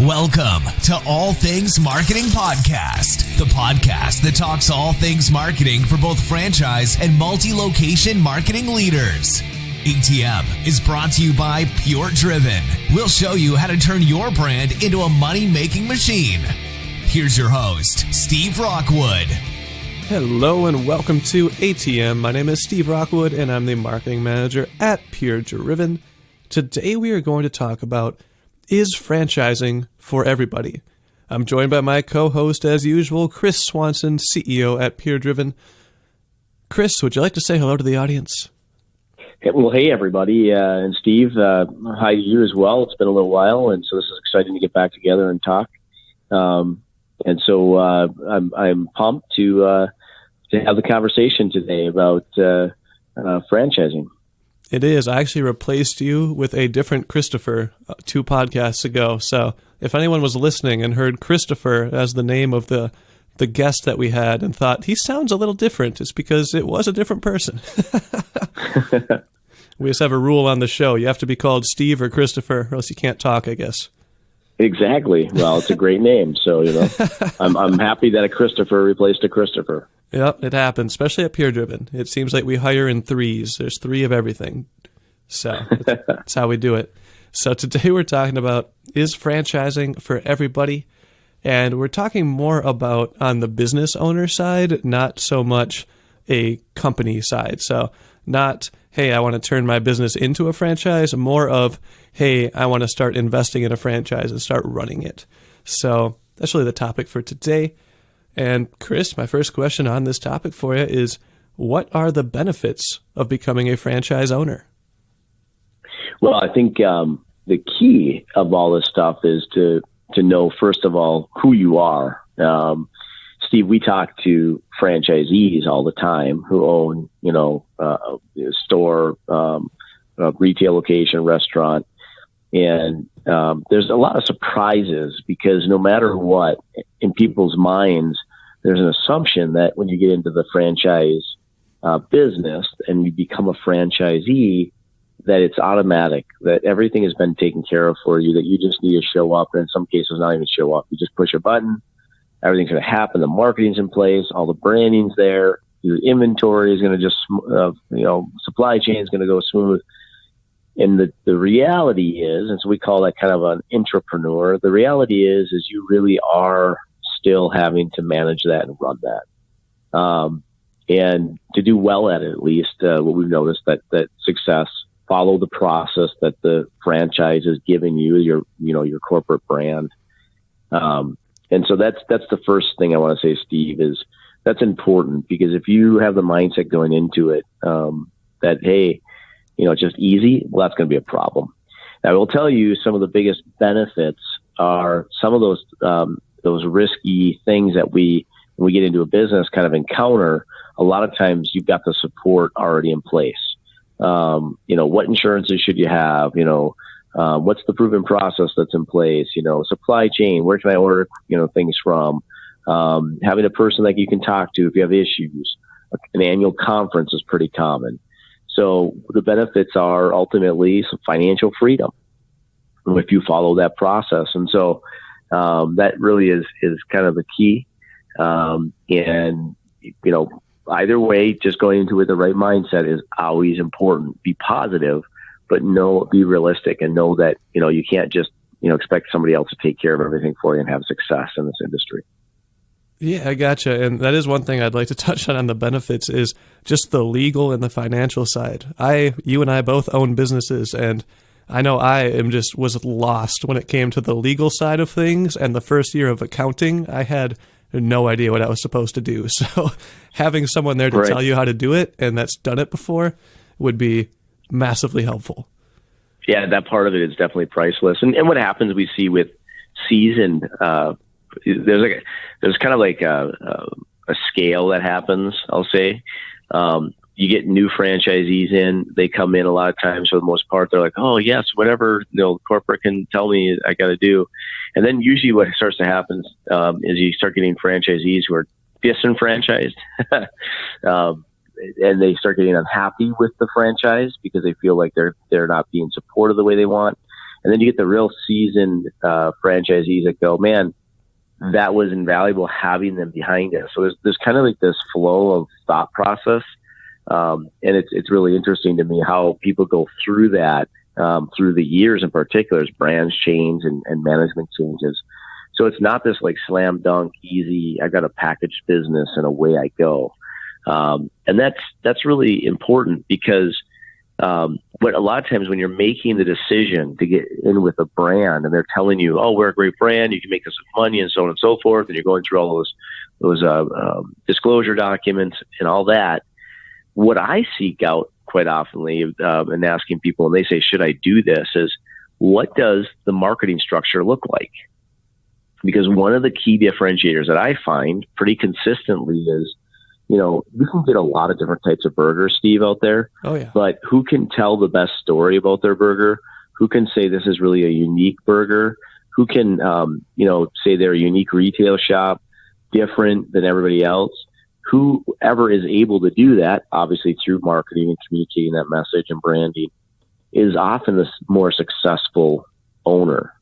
Welcome to All Things Marketing Podcast, the podcast that talks all things marketing for both franchise and multi-location marketing leaders. ATM is brought to you by PureDriven. We'll show you how to turn your brand into a money-making machine. Here's your host, Steve Rockwood. Hello and welcome to ATM. My name is Steve Rockwood and I'm the marketing manager at PureDriven. Today we are going to talk about, is franchising for everybody? I'm joined by my co-host as usual, Chris Swanson, CEO at PureDriven. Chris, would you like to say hello to the audience? Well, hey, everybody, and Steve, hi to you as well. It's been a little while, and so this is exciting to get back together and talk. And so I'm pumped to have the conversation today about franchising. It is. I actually replaced you with a different Christopher 2 podcasts ago. So if anyone was listening and heard Christopher as the name of the guest that we had and thought, he sounds a little different, it's because it was a different person. We just have a rule on the show. You have to be called Steve or Christopher, or else you can't talk, I guess. Exactly. Well, it's a great name. So, I'm happy that a Christopher replaced a Christopher. Yep, it happens, especially at PureDriven. It seems like we hire in threes. There's 3 of everything. So that's how we do it. So today we're talking about, is franchising for everybody? And we're talking more about on the business owner side, not so much a company side. So not, hey, I want to turn my business into a franchise, more of, hey, I want to start investing in a franchise and start running it. So that's really the topic for today. And Chris, my first question on this topic for you is, what are the benefits of becoming a franchise owner? Well, I think the key of all this stuff is to know, first of all, who you are. Steve, we talk to franchisees all the time who own, a store, a retail location, restaurant. And there's a lot of surprises because no matter what, in people's minds, there's an assumption that when you get into the franchise business and you become a franchisee, that it's automatic, that everything has been taken care of for you, that you just need to show up, and in some cases not even show up. You just push a button, everything's going to happen, the marketing's in place, all the branding's there, your inventory is going to just, supply chain is going to go smooth. And the reality is, and so we call that kind of an entrepreneur, the reality is you really are still having to manage that and run that. And to do well at it, at least, what we've noticed that success, follow the process that the franchise is giving you, your corporate brand. And so that's the first thing I want to say, Steve, is that's important, because if you have the mindset going into it, that, hey, it's just easy, well, that's going to be a problem. Now, I will tell you some of the biggest benefits are some of those risky things that when we get into a business kind of encounter. A lot of times you've got the support already in place. What insurances should you have? What's the proven process that's in place? Supply chain, where can I order, things from? Having a person that you can talk to if you have issues. An annual conference is pretty common. So the benefits are ultimately some financial freedom if you follow that process. And so that really is kind of the key. Either way, just going into it with the right mindset is always important. Be positive, but be realistic and know that, you can't just, expect somebody else to take care of everything for you and have success in this industry. Yeah, I gotcha. And that is one thing I'd like to touch on the benefits is just the legal and the financial side. You and I both own businesses, and I know was lost when it came to the legal side of things. And the first year of accounting, I had no idea what I was supposed to do. So having someone there to tell you how to do it and that's done it before would be massively helpful. Yeah, that part of it is definitely priceless. And what happens we see with seasoned, there's kind of like a scale that happens, I'll say. You get new franchisees in, they come in a lot of times, for the most part, they're like, oh yes, whatever, corporate can tell me I got to do. And then usually what starts to happen is you start getting franchisees who are disenfranchised. And they start getting unhappy with the franchise because they feel like they're not being supported the way they want. And then you get the real seasoned franchisees that go, man, that was invaluable having them behind us. So there's kind of like this flow of thought process. And it's really interesting to me how people go through that through the years, in particular, as brands change and management changes. So it's not this like slam dunk, easy, I got a packaged business and away I go. And that's really important because but a lot of times when you're making the decision to get in with a brand and they're telling you, oh, we're a great brand, you can make us some money and so on and so forth, and you're going through all those disclosure documents and all that, what I seek out quite oftenly and asking people, and they say, should I do this, is what does the marketing structure look like? Because one of the key differentiators that I find pretty consistently is, you can get a lot of different types of burgers, Steve, out there. Oh, yeah. But who can tell the best story about their burger? Who can say this is really a unique burger? Who can, say they're a unique retail shop, different than everybody else? Whoever is able to do that, obviously through marketing and communicating that message and branding, is often the more successful owner.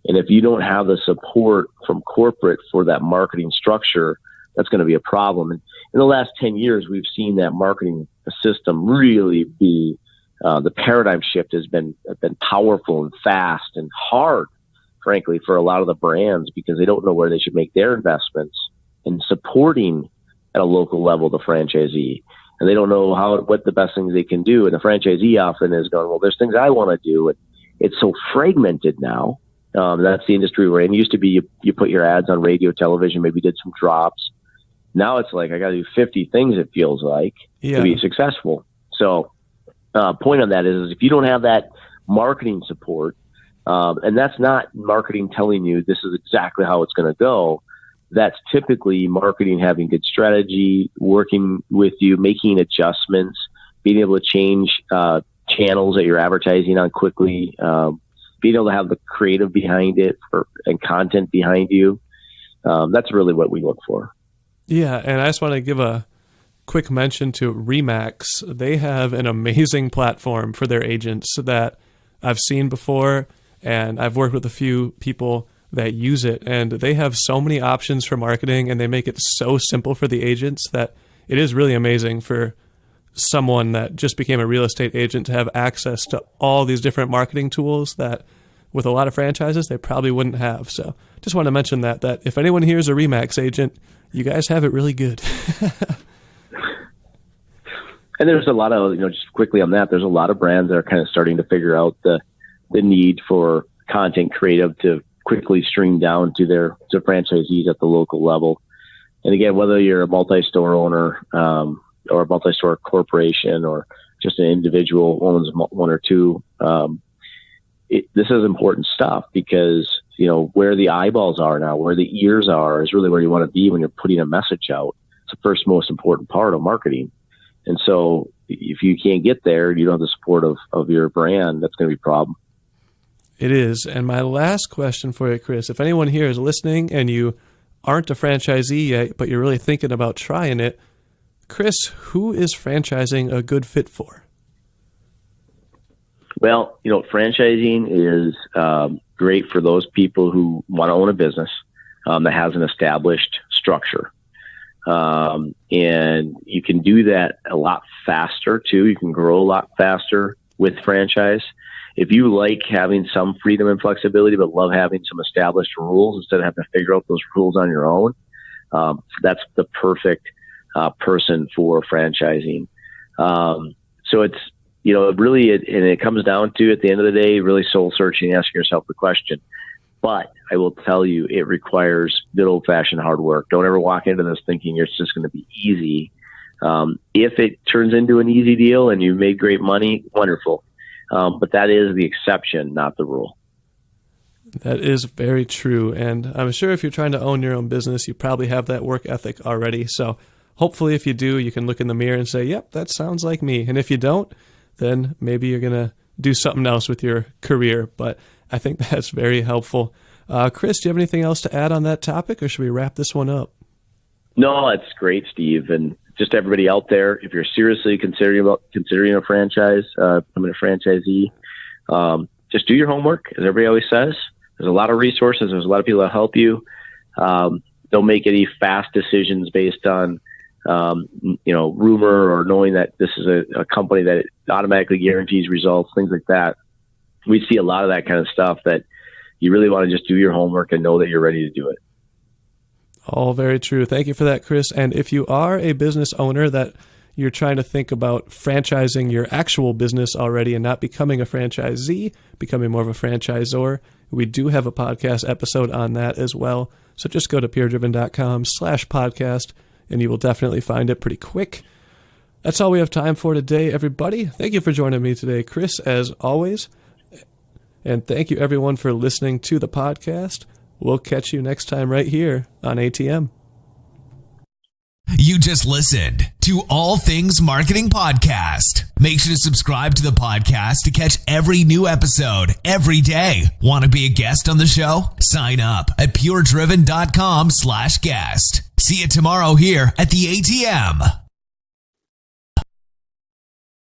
And if you don't have the support from corporate for that marketing structure, that's going to be a problem. And in the last 10 years, we've seen that marketing system really be, the paradigm shift has been powerful and fast and hard, frankly, for a lot of the brands because they don't know where they should make their investments in supporting at a local level the franchisee. And they don't know what the best things they can do. And the franchisee often is going, well, there's things I want to do. And it's so fragmented now. That's the industry we're in. It used to be you put your ads on radio, television, maybe did some drops. Now it's like I got to do 50 things, it feels like, to be successful. So point on that is if you don't have that marketing support, and that's not marketing telling you this is exactly how it's going to go. That's typically marketing having good strategy, working with you, making adjustments, being able to change channels that you're advertising on quickly, being able to have the creative behind it and content behind you. That's really what we look for. Yeah, and I just want to give a quick mention to Remax. They have an amazing platform for their agents that I've seen before, and I've worked with a few people that use it, and they have so many options for marketing, and they make it so simple for the agents that it is really amazing for someone that just became a real estate agent to have access to all these different marketing tools that with a lot of franchises they probably wouldn't have. So just want to mention that if anyone here is a Remax agent, you guys have it really good. And there's a lot of, just quickly on that, there's a lot of brands that are kind of starting to figure out the need for content creative to quickly stream down to franchisees at the local level. And again, whether you're a multi-store owner or a multi-store corporation or just an individual owns one or two, this is important stuff because, where the eyeballs are now, where the ears are is really where you want to be when you're putting a message out. It's the first most important part of marketing. And so if you can't get there, you don't have the support of your brand, that's going to be a problem. It is. And my last question for you, Chris, if anyone here is listening and you aren't a franchisee yet, but you're really thinking about trying it, Chris, who is franchising a good fit for? Well, franchising is great for those people who want to own a business that has an established structure. And you can do that a lot faster, too. You can grow a lot faster with franchise. If you like having some freedom and flexibility, but love having some established rules instead of having to figure out those rules on your own, that's the perfect person for franchising. So it's, really, and it comes down to, at the end of the day, really soul searching, asking yourself the question. But I will tell you, it requires good old-fashioned hard work. Don't ever walk into this thinking it's just going to be easy. If it turns into an easy deal and you've made great money, wonderful. But that is the exception, not the rule. That is very true. And I'm sure if you're trying to own your own business, you probably have that work ethic already. So hopefully if you do, you can look in the mirror and say, yep, that sounds like me. And if you don't, then maybe you're going to do something else with your career. But I think that's very helpful. Chris, do you have anything else to add on that topic, or should we wrap this one up? No, that's great, Steve. And just everybody out there, if you're seriously considering a franchise, becoming a franchisee, just do your homework, as everybody always says. There's a lot of resources. There's a lot of people that help you. Don't make any fast decisions based on, rumor or knowing that this is a company that automatically guarantees results, things like that. We see a lot of that kind of stuff that you really want to just do your homework and know that you're ready to do it. All very true. Thank you for that, Chris. And if you are a business owner that you're trying to think about franchising your actual business already and not becoming a franchisee, becoming more of a franchisor, we do have a podcast episode on that as well. So just go to puredriven.com/podcast and you will definitely find it pretty quick. That's all we have time for today, everybody. Thank you for joining me today, Chris, as always. And thank you, everyone, for listening to the podcast. We'll catch you next time right here on ATM. You just listened to All Things Marketing Podcast. Make sure to subscribe to the podcast to catch every new episode every day. Want to be a guest on the show? Sign up at puredriven.com/guest. See you tomorrow here at the ATM.